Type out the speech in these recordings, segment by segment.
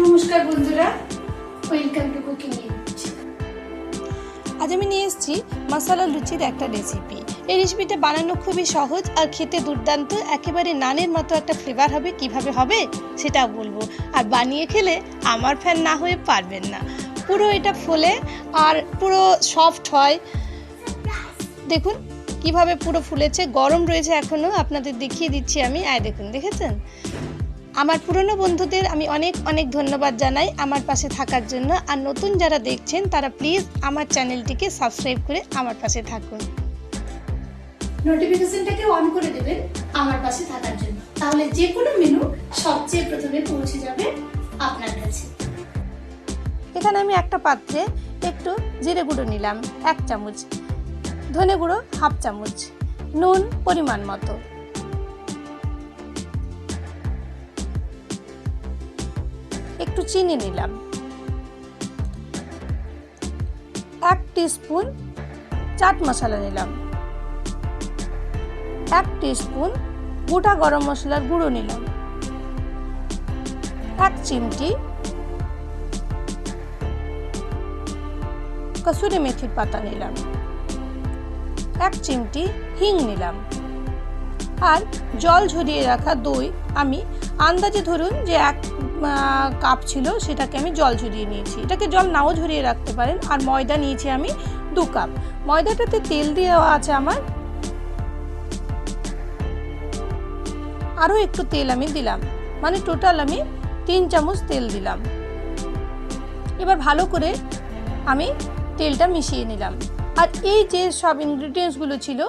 নমস্কার বন্ধুরা, welcome to cooking use. আজ আমি নিয়ে এসেছি মশলা লুচির একটা রেসিপি। এই রেসিপিটা বানানো খুবই সহজ আর খেতে দুর্দান্ত, একেবারে নানের মতো একটা ফ্লেভার হবে। কিভাবে হবে সেটাও বলবো, আর বানিয়ে খেলে আমার ফ্যান না হয়ে পারবেন না। পুরো এটা ফোলে আর পুরো সফট হয়। দেখুন কিভাবে পুরো ফুলেছে, গরম রয়েছে এখনও, আপনাদের দেখিয়ে দিচ্ছি আমি। দেখুন, দেখেছেন? আমার পুরনো বন্ধুদের আমি অনেক অনেক ধন্যবাদ জানাই আমার পাশে থাকার জন্য। আর নতুন যারা দেখছেন তারা প্লিজ আমার চ্যানেলটিকে সাবস্ক্রাইব করে আমার পাশে থাকুন, নোটিফিকেশনটাকে অন করে দেবেন আমার পাশে থাকার জন্য, তাহলে যে কোনো মেনু সবচেয়ে প্রথমে পৌঁছে যাবে আপনার কাছে। এখানে আমি একটা পাত্রে একটু জিরে গুঁড়ো নিলাম 1 চামচ, ধনে গুঁড়ো 1/2 চামচ, নুন পরিমাণ মতো, একটু চিনি নিলাম, 1 টিস্পুন চাট মশলা নিলাম, 1 টিস্পুন গোটা গরম মশলার গুঁড়ো নিলাম, 1 চিমটি কসুরি মেথির পাতা নিলাম, 1 চিমটি হিং নিলাম, আর জল ঝরিয়ে রাখা দই আমি আন্দাজে ধরুন যে 1 কাপ ছিল, সেটাকে আমি জল ঝরিয়ে নিয়েছি। এটাকে জল নাও ঝরিয়ে রাখতে পারেন। আর ময়দা নিয়েছি আমি 2 কাপ। ময়দাটাতে তেল দেওয়া আছে আমার, আরও একটু তেল আমি দিলাম, মানে টোটাল আমি 3 চামচ তেল দিলাম। এবার ভালো করে আমি তেলটা মিশিয়ে নিলাম। আর এই যে সব ইনগ্রিডিয়েন্টসগুলো ছিল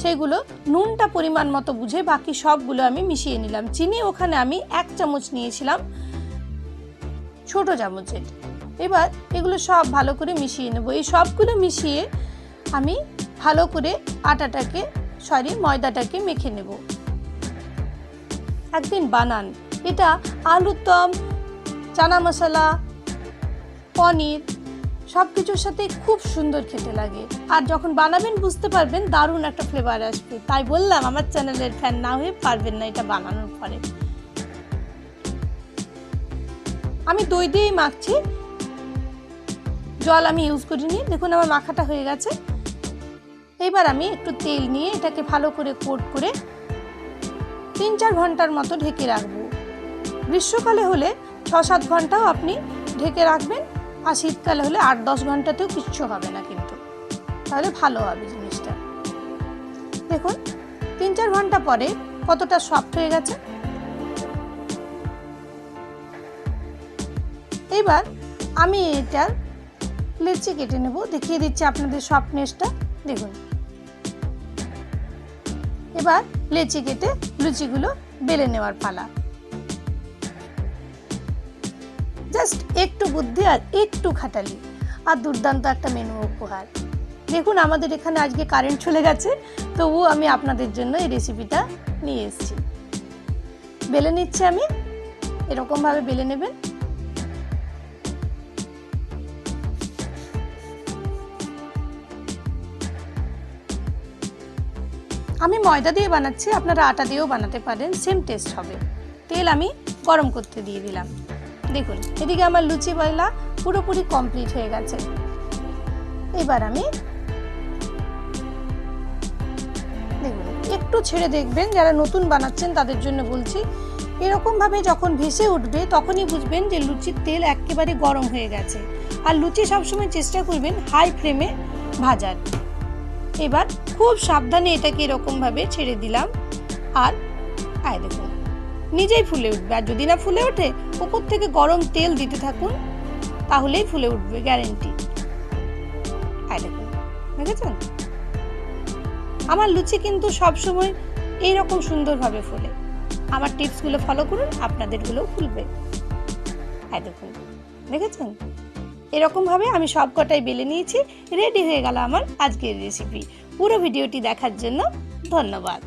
সেইগুলো নুনটা পরিমাণ মতো বুঝে বাকি সবগুলো আমি মিশিয়ে নিলাম। চিনি ওখানে আমি 1 চামচ নিয়েছিলাম ছোট চামচের। এবার এগুলো সব ভালো করে মিশিয়ে নেব। এই সবগুলো মিশিয়ে আমি ভালো করে ময়দাটাকে মেখে নেব। একদিন বানান এটা, আলুর দম, চানা মশলা, পনির সব কিছুর সাথে খুব সুন্দর খেতে লাগে। আর যখন বানাবেন বুঝতে পারবেন দারুণ একটা ফ্লেভার আসবে। তাই বললাম আমার চ্যানেলের ফ্যান না হয়ে পারবেন না এটা বানানোর পরে। আমি দই দিয়েই মাখছি, জল আমি ইউজ করিনি। দেখুন আমার মাখাটা হয়ে গেছে। এইবার আমি একটু তেল নিয়ে এটাকে ভালো করে কোট করে 3-4 ঘন্টার মতো ঢেকে রাখবো। গ্রীষ্মকালে হলে 6-7 ঘন্টাও আপনি ঢেকে রাখবেন, আর শীতকালে হলে 8-10 ঘন্টাতেও কিচ্ছু হবে না, কিন্তু তাহলে ভালো হবে জিনিসটা। দেখুন 3-4 ঘন্টা পরে কতটা সফট হয়ে গেছে। এবার আমি এটার লেচি কেটে নেব, দেখিয়ে দিচ্ছি আপনাদের সফটনেসটা। দেখুন এবার লেচি কেটে লুচিগুলো বেলে নেওয়ার পালা। জাস্ট একটু বুদ্ধি আর একটু খাটালি আর দুর্দান্ত একটা মেনু উপহার। দেখুন আমাদের এখানে আজকে কারেন্ট চলে গেছে, তবুও আমি আপনাদের জন্য এই রেসিপিটা নিয়ে এসেছি। বেলে নিচ্ছি আমি, এরকমভাবে বেলে নেবেন। আমি ময়দা দিয়ে বানাচ্ছি, আপনারা আটা দিয়েও বানাতে পারেন, সেম টেস্ট হবে। তেল আমি গরম করতে দিয়ে দিলাম। দেখুন এদিকে আমার লুচি বেলা পুরোপুরি কমপ্লিট হয়ে গেছে। এবার আমি দেখুন একটু ছেড়ে দেখবেন, যারা নতুন বানাচ্ছেন তাদের জন্য বলছি। এরকমভাবে যখন ভেসে উঠবে তখনই বুঝবেন যে লুচির তেল একেবারে গরম হয়ে গেছে। আর লুচি সবসময় চেষ্টা করবেন হাই ফ্লেমে ভাজার। এবার খুব সাবধানে এটাকে এরকমভাবে ছেড়ে দিলাম। আর দেখুন নিজেই ফুলে উঠবে। আর যদি না ফুলে ওঠে উপর থেকে গরম তেল দিতে থাকুন, তাহলেই ফুলে উঠবে, গ্যারেন্টি। দেখুন দেখেছেন আমার লুচি কিন্তু সবসময় এইরকম সুন্দরভাবে ফোলে। আমার টিপসগুলো ফলো করুন, আপনাদেরগুলোও ফুলবে। দেখুন দেখেছেন এরকমভাবে আমি সব কটাই বেলে নিয়েছি। রেডি হয়ে গেল আমার আজকের রেসিপি। পুরো ভিডিওটি দেখার জন্য ধন্যবাদ।